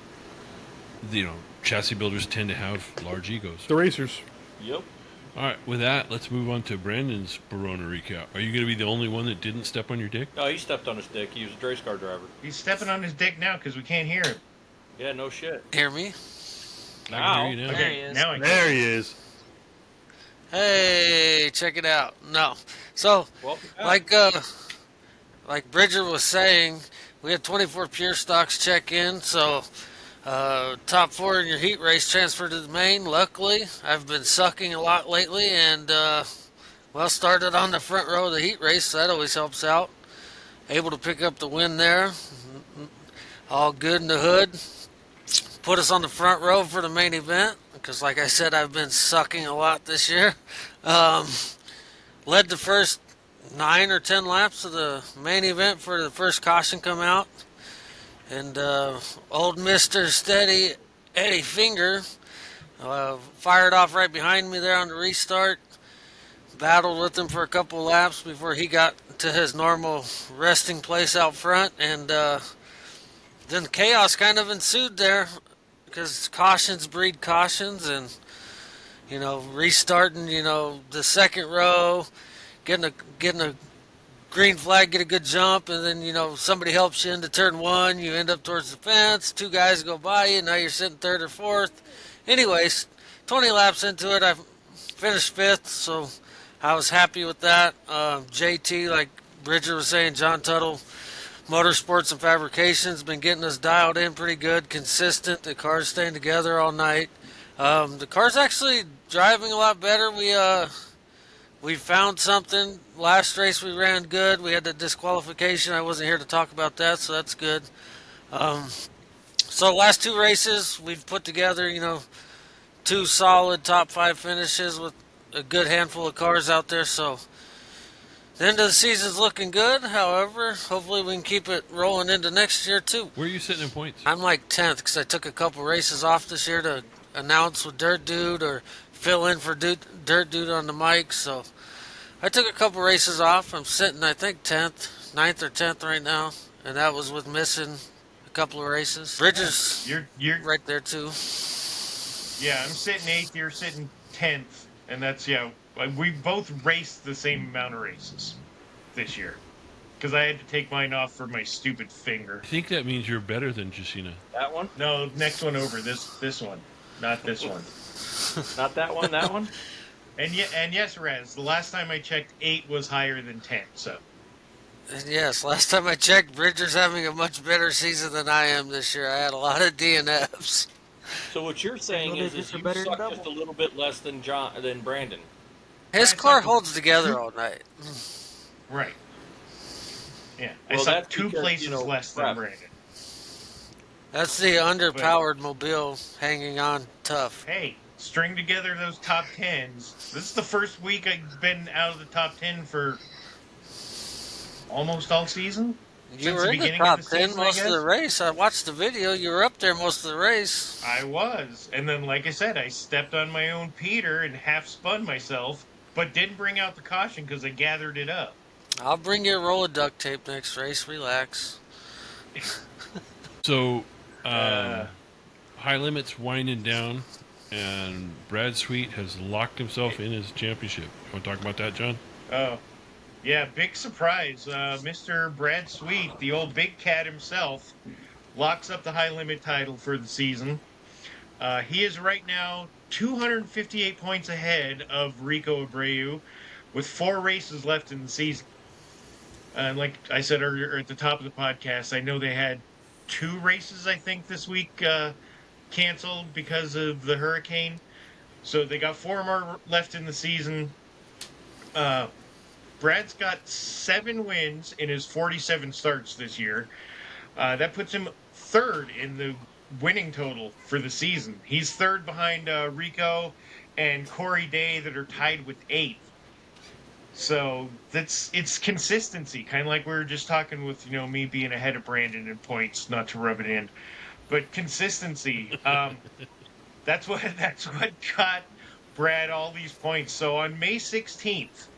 you know, chassis builders tend to have large egos. The racers. Yep. All right, with that, let's move on to Brandon's Barona recap. Are you going to be the only one that didn't step on your dick? No, he stepped on his dick. He was a race car driver. He's stepping on his dick now because we can't hear him. Yeah, no shit. Hear me? I can hear you now. There he is. Now I can. There he is. Hey, check it out. No. So, Welcome back. like Bridger was saying, we had 24 pure stocks check in, so top 4 in your heat race transferred to the main. Luckily, I've been sucking a lot lately, and started on the front row of the heat race, so that always helps out. Able to pick up the win there. All good in the hood. Put us on the front row for the main event, because like I said, I've been sucking a lot this year. Led the first 9 or 10 laps of the main event for the first caution come out. And old Mr. Steady Eddie Finger fired off right behind me there on the restart. Battled with him for a couple laps before he got to his normal resting place out front. And then chaos kind of ensued there, because cautions breed cautions, and restarting the second row, getting a green flag, get a good jump, and then somebody helps you into turn 1, you end up towards the fence, 2 guys go by you, now you're sitting 3rd or 4th. Anyways, 20 laps into it, I finished 5th, so I was happy with that. JT, like Bridger was saying, John Tuttle Motorsports and Fabrications, been getting us dialed in pretty good, consistent. The car's staying together all night. The car's actually driving a lot better. We found something. Last race we ran good. We had the disqualification. I wasn't here to talk about that, so that's good. So last 2 races, we've put together, 2 solid top 5 finishes with a good handful of cars out there. So the end of the season's looking good. However, hopefully we can keep it rolling into next year too. Where are you sitting in points? I'm like 10th because I took a couple races off this year to announce with Dirt Dude or fill in for Dirt Dude on the mic. So I took a couple races off. I'm sitting, I think, 10th, 9th or 10th right now. And that was with missing a couple of races. Bridges You're right there too. Yeah, I'm sitting 8th, you're sitting 10th. And that's, we both raced the same amount of races this year. Because I had to take mine off for my stupid finger. I think that means you're better than Justina. That one? No, next one over. This one. Not this one. Not that one, that one? And yes, Raz, the last time I checked, 8 was higher than 10, so. And yes, last time I checked, Bridger's having a much better season than I am this year. I had a lot of DNFs. So what you're saying Single is digits you are better than suck just a double. little bit less than Brandon. His car holds together all night. Right. Yeah, Well, I saw that's 2 because, places less than crap. Brandon. That's the underpowered mobile hanging on tough. Hey, string together those top 10s. This is the first week I've been out of the top 10 for almost all season. You Since were the in the beginning top of the 10 season, I most of guess. the race. I watched the video. You were up there most of the race. I was. And then, like I said, I stepped on my own Peter and half spun myself, but didn't bring out the caution because I gathered it up. I'll bring you a roll of duct tape next race. Relax. So, High Limit's winding down, and Brad Sweet has locked himself in his championship. You want to talk about that, John? Oh, yeah, big surprise. Mr. Brad Sweet, the old big cat himself, locks up the High Limit title for the season. He is right now 258 points ahead of Rico Abreu with 4 races left in the season. And like I said earlier at the top of the podcast, I know they had 2 races, I think, this week canceled because of the hurricane. So they got 4 more left in the season. Brad's got 7 wins in his 47 starts this year. That puts him 3rd in the winning total for the season. He's 3rd behind Rico and Corey Day that are tied with 8th. So it's consistency, kind of like we were just talking with me being ahead of Brandon in points, not to rub it in, but consistency. That's what got Brad all these points. So on May 16th,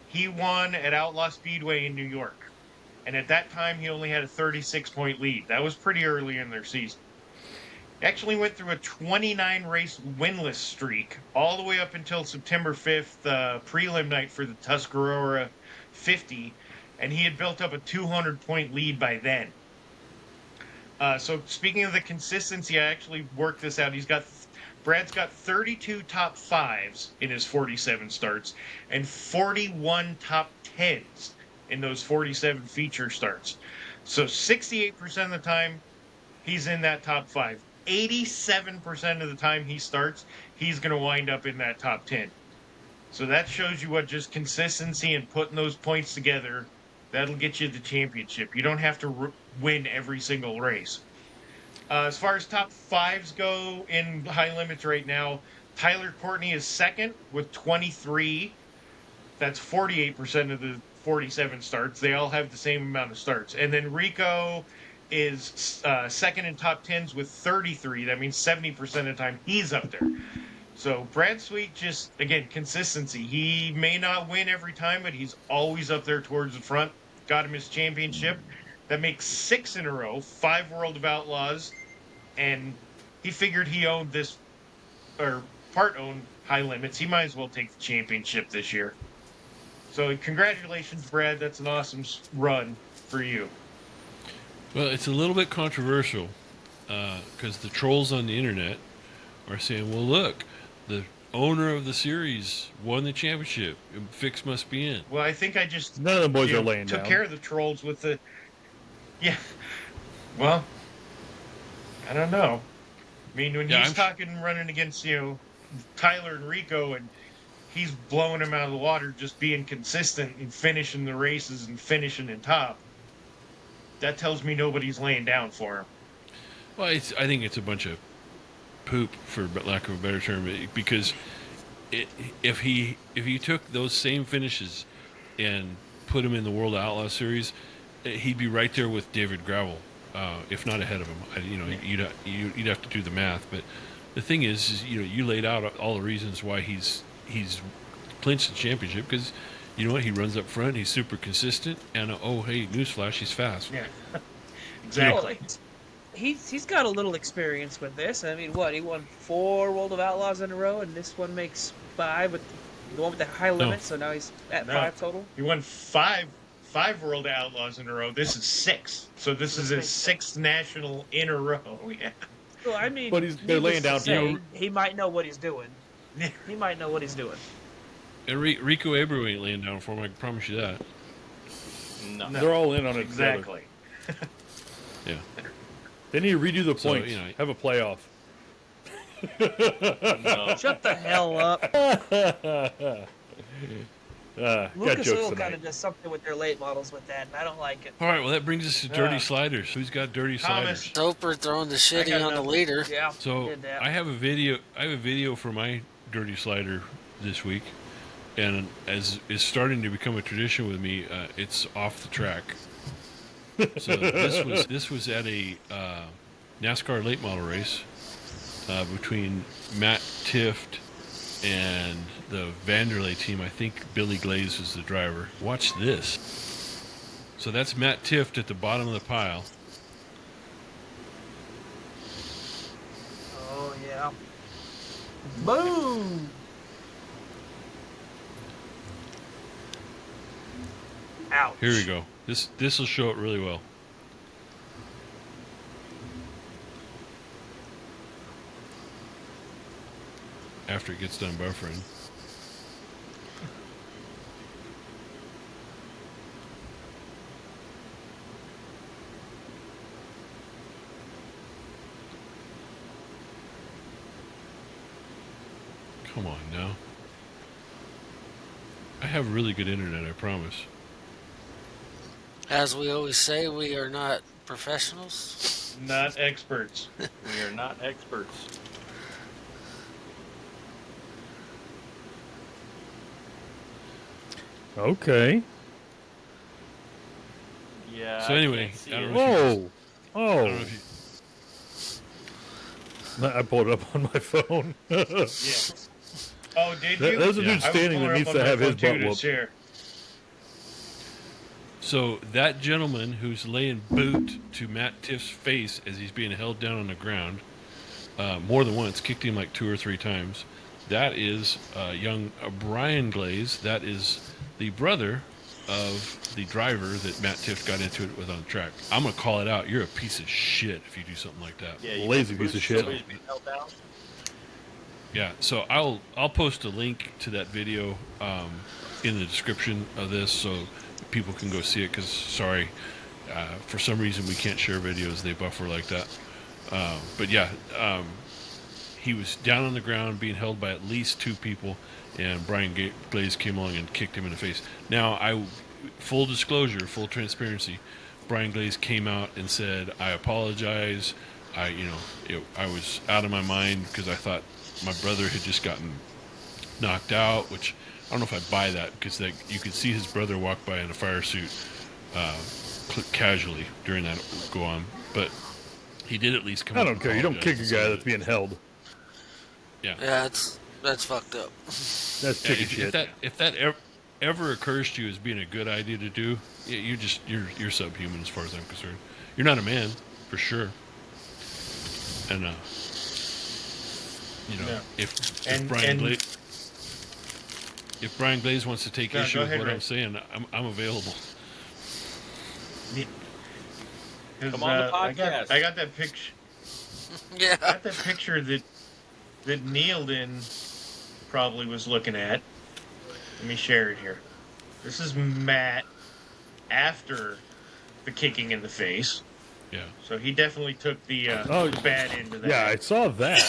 he won at Outlaw Speedway in New York. And at that time, he only had a 36-point lead. That was pretty early in their season. He actually went through a 29-race winless streak all the way up until September 5th, prelim night for the Tuscarora 50, and he had built up a 200-point lead by then. So speaking of the consistency, I actually worked this out. Brad's got 32 top 5s in his 47 starts and 41 top 10s in those 47 feature starts. So 68% of the time, he's in that top 5. 87% of the time he starts, he's going to wind up in that top 10. So that shows you what just consistency and putting those points together, that'll get you the championship. You don't have to win every single race. As far as top 5s go in High Limits right now, Tyler Courtney is 2nd with 23. That's 48% of the 47 starts. They all have the same amount of starts. And then Rico is 2nd in top 10s with 33. That means 70% of the time he's up there. So Brad Sweet, just, again, consistency. He may not win every time, but he's always up there towards the front. Got him his championship. That makes 6 in a row, 5 World of Outlaws. And he figured he owned this, or part-owned High Limits. He might as well take the championship this year. So congratulations, Brad. That's an awesome run for you. Well, it's a little bit controversial because the trolls on the internet are saying, well, look, the owner of the series won the championship. Fix must be in. Well, I think I just None of them boys are laying took down. care of the trolls with the... Yeah. Well, I don't know. I mean, when he's running against, Tyler and Rico, and he's blowing him out of the water, just being consistent and finishing the races and finishing in top, that tells me nobody's laying down for him. Well, I think it's a bunch of poop, for lack of a better term, because if you took those same finishes and put him in the World Outlaw Series, he'd be right there with David Gravel, if not ahead of him. You'd have to do the math, but the thing is you laid out all the reasons why he's clinched the championship, because you know what, he runs up front, he's super consistent, and hey, newsflash, he's fast. Yeah, exactly. Well, he's got a little experience with this. I mean, he won 4 World of Outlaws in a row, and this one makes 5 with the one with the high limit. So now he's at 5 total. He won 5 World Outlaws in a row. This is 6. So this is his 6th national in a row. Yeah. Well, I mean, But they're laying down. He might know what he's doing. He might know what he's doing. And Rico Abreu ain't laying down for him, I can promise you that. No. They're all in on it. Exactly. Yeah. They need to redo the So, points. Have a playoff. No. Shut the hell up. Got Lucas jokes Oil tonight. kind of does something with their late models with that, and I don't like it. All right, well, that brings us to Dirty Sliders. Who's got Dirty Thomas. Sliders? Soper throwing the shitty on the leader. Yeah. So did that. I have a video for my Dirty Slider this week, and as is starting to become a tradition with me, it's off the track. So this was at a NASCAR late model race between Matt Tifft and the Vanderlei team. I think Billy Glaze was the driver. Watch this. So that's Matt Tifft at the bottom of the pile. Oh yeah. Boom. Ouch. Here we go. This will show it really well. After it gets done buffering. Come on now. I have really good internet, I promise. As we always say, we are not professionals. Not experts. We are not experts. Okay. Yeah. So anyway, can't see I don't it. know. Whoa. I don't know Oh. if you, I pulled it up on my phone. Yeah. Oh, did you? There's a Yeah. dude I was standing pulling that it needs up on to my have his phone, too, butt to whooped. share. so that gentleman who's laying boot to Matt Tiff's face as he's being held down on the ground, more than once, kicked him like 2 or 3 times. That is young Brian Glaze. That is the brother of the driver that Matt Tiff got into it with on the track. I'm gonna call it out. You're a piece of shit if you do something like that. Yeah, you Lazy got piece of boots, shit. somebody's being held down. Yeah, so I'll post a link to that video in the description of this so people can go see it. Because sorry, for some reason we can't share videos; they buffer like that. But yeah, he was down on the ground being held by at least 2 people, and Brian Glaze came along and kicked him in the face. Now, full disclosure, full transparency, Brian Glaze came out and said, "I apologize. I was out of my mind because I thought my brother had just gotten knocked out," which I don't know if I buy that because you could see his brother walk by in a fire suit casually during that go on, but he did at least come. I up don't and care. You don't kick apologize a and guy say that's being held. Yeah, that's fucked up. That's Yeah, chicken if shit. that ever occurs to you as being a good idea to do, you're subhuman as far as I'm concerned. You're not a man for sure, and No. if And- Brian and- Glaze, if Brian Glaze wants to take No, issue go with ahead, what Ray. I'm saying, I'm available. 'Cause, Come on the I podcast. got that picture. Yeah. Got that picture that Neilden probably was looking at. Let me share it here. This is Matt after the kicking in the face. Yeah. So he definitely took the Oh, bad end of that. Yeah, I saw that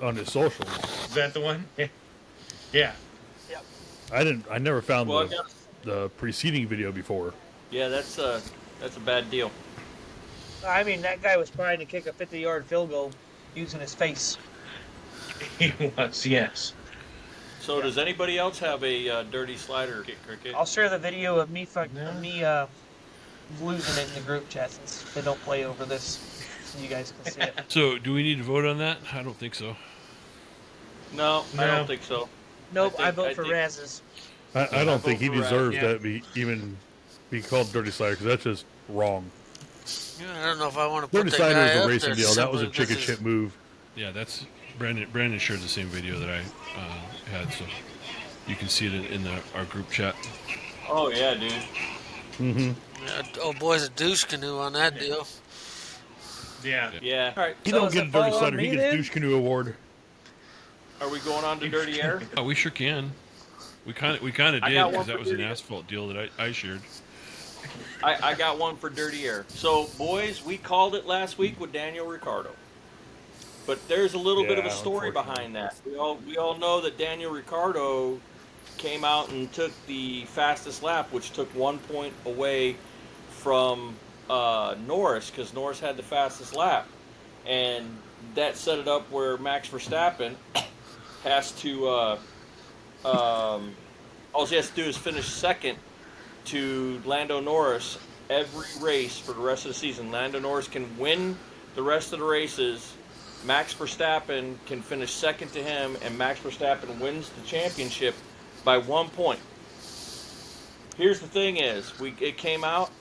on his socials. Is that the one? Yeah. I never found Well, the preceding video before. yeah, that's a bad deal. I mean, that guy was trying to kick a 50-yard field goal using his face. He was, yes. So does anybody else have a dirty slider kick cricket? I'll share the video of me No. losing it in the group chat since they don't play over this, so you guys can see it. So, do we need to vote on that? I don't think so. No, I No. don't think so. Nope, I think- vote I for think- Raz's. I don't think he vote for Raz, deserves yeah. that even be called dirty slider because that's just wrong. Yeah, I don't know if I want to put Dirty that slider guy is a up racing there deal. That was a simply chicken because shit move. Yeah, that's Brandon shared the same video that I had, so you can see it in our group chat. Oh yeah, dude. Mm-hmm. Oh boy's a douche canoe on that deal. Yeah. Yeah. All right. He So don't is get a it dirty fall on slider. He me gets then? douche canoe award. Are we going on to dirty air? Oh, we sure can. We kind of I did got one because for that was an dirty. asphalt deal that I shared. I got one for dirty air. So, boys, we called it last week with Daniel Ricciardo. But there's a little bit of a Yeah, story behind that. We all know that Daniel Ricciardo came out and took the fastest lap, which took 1 point away from Norris, because Norris had the fastest lap. And that set it up where Max Verstappen has to, all he has to do is finish second to Lando Norris every race for the rest of the season. Lando Norris can win the rest of the races. Max Verstappen can finish second to him, and Max Verstappen wins the championship by 1 point. Here's the thing is, it came out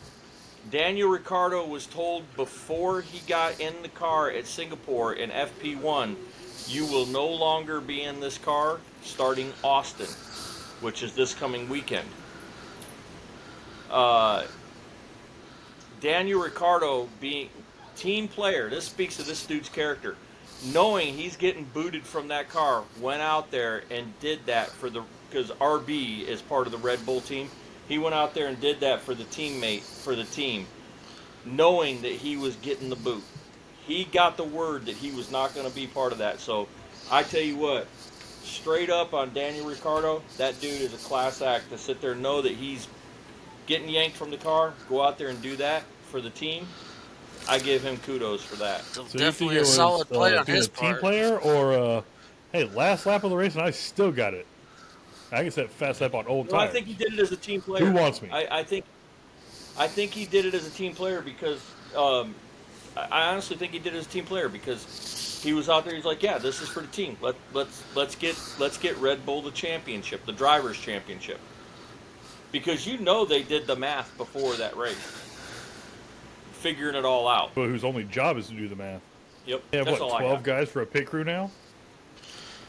Daniel Ricciardo was told before he got in the car at Singapore in FP1, you will no longer be in this car starting Austin, which is this coming weekend. Daniel Ricciardo being team player, this speaks to this dude's character. Knowing he's getting booted from that car, went out there and did that because RB is part of the Red Bull team. He went out there and did that for the team, knowing that he was getting the boot. He got the word that he was not going to be part of that. So I tell you what, straight up on Daniel Ricciardo, that dude is a class act to sit there and know that he's getting yanked from the car, go out there and do that for the team. I give him kudos for that. So So definitely a solid play on his team part. player or hey, last lap of the race and I still got it. I can set fast lap on old Well, tires. I think he did it as a team player. Who wants me? I think he did it as a team player because I honestly think he did it as a team player because he was out there. He's like, yeah, this is for the team. Let's get Red Bull the championship, the drivers' championship, because they did the math before that race, figuring it all out. But whose only job is to do the math. Yep. They have that's what, all 12 guys for a pit crew now?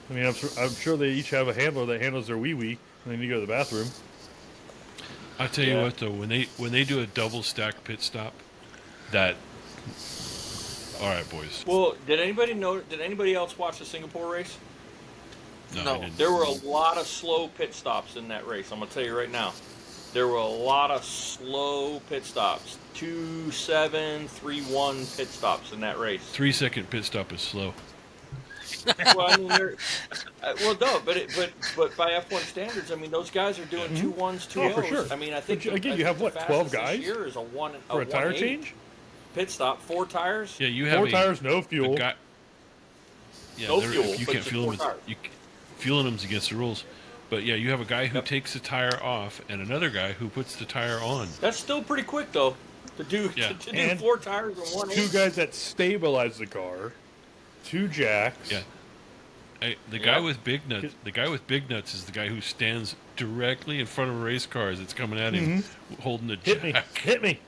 I mean, I'm sure they each have a handler that handles their wee-wee and they need to go to the bathroom. I'll tell you what, though, when they do a double stack pit stop, that all right, boys. Well, did anybody else watch the Singapore race? No. I didn't. There were a lot of slow pit stops in that race. I'm gonna tell you right now. There were a lot of slow pit stops. 2-7, 3-1 pit stops in that race. 3-second pit stop is slow. Well, I mean, no, but by F1 standards, I mean those guys are doing 2-1s, 2-0s. for sure. I mean, I think Again, you have what, 12 guys this year is a for a tire 1.8 change? pit stop, 4 tires. Yeah, you have 4 tires, no a fuel. guy, yeah, No there- fuel, You but can't it's fuel 4 them. tires. Fueling them's against the rules. But yeah, you have a guy who takes the tire off and another guy who puts the tire on. That's still pretty quick though to do to do And 4 tires in 1.8. 2 guys that stabilize the car, 2 jacks. Yeah. The guy with big nuts. The guy with big nuts is the guy who stands directly in front of a race car as it's coming at him, holding the jack. Hit me,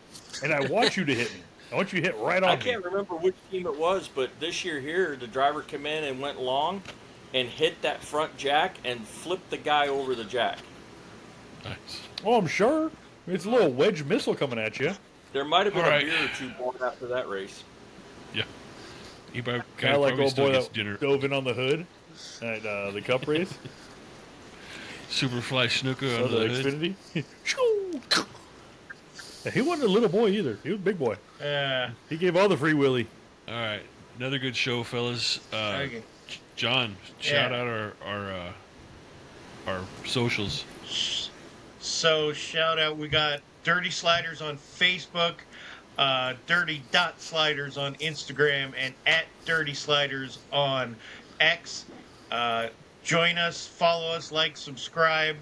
and I want you to hit me. I want you to hit right on I me. can't remember which team it was, but this year here, the driver came in and went long and hit that front jack and flipped the guy over the jack. Nice. Oh, I'm sure. It's a little wedge missile coming at you. There might have been All a right. beer or two born after that race. Yeah. He guy Kind of like probably old still boy gets that dinner. dove in on the hood at the Cup race. Superfly snooker Oh, on the the hood. Xfinity. Yeah, he wasn't a little boy either. He was a big boy. He gave all the free willy. All right, another good show, fellas. Okay. John, shout out our socials. So shout out, we got Dirty Sliders on Facebook, Dirty.Sliders on Instagram, and at Dirty Sliders on X. Join us, follow us, like, subscribe.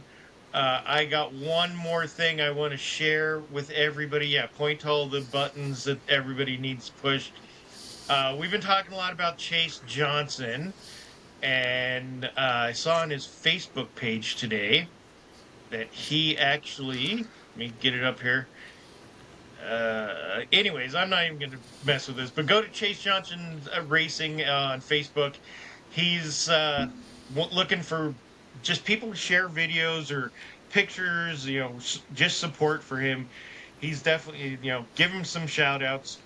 I got one more thing I want to share with everybody. Yeah, point to all the buttons that everybody needs pushed. We've been talking a lot about Chase Johnson, and I saw on his Facebook page today that he actually, let me get it up here. Anyways, I'm not even going to mess with this, but go to Chase Johnson Racing on Facebook. He's looking for just people to share videos or pictures, just support for him. He's definitely, give him some shout outs.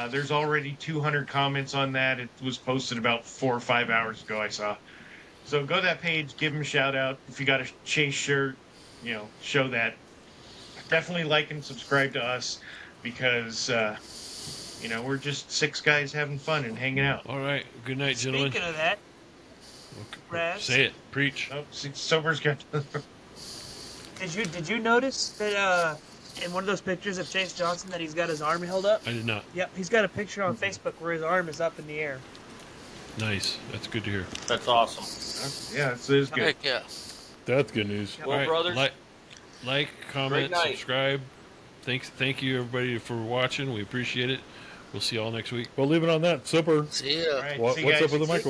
There's already 200 comments on that. It was posted about 4 or 5 hours ago, I saw. So go to that page, give him a shout out. If you got a Chase shirt, show that. Definitely like and subscribe to us because, we're just 6 guys having fun and hanging out. All right, good night, gentlemen. Speaking of that, Raz, Say it, preach. Oh, sober's good. did you notice that in one of those pictures of Chase Johnson that he's got his arm held up? I did not. Yep, he's got a picture on Facebook where his arm is up in the air. Nice. That's good to hear. That's awesome. Yeah, it is good. Heck yeah. That's good news. Well, All right, brothers, like, comment, Great night. subscribe. Thank you everybody for watching. We appreciate it. We'll see y'all next week. Well, leave it on that. Super. See ya. All right, What's see you guys. up with the micro?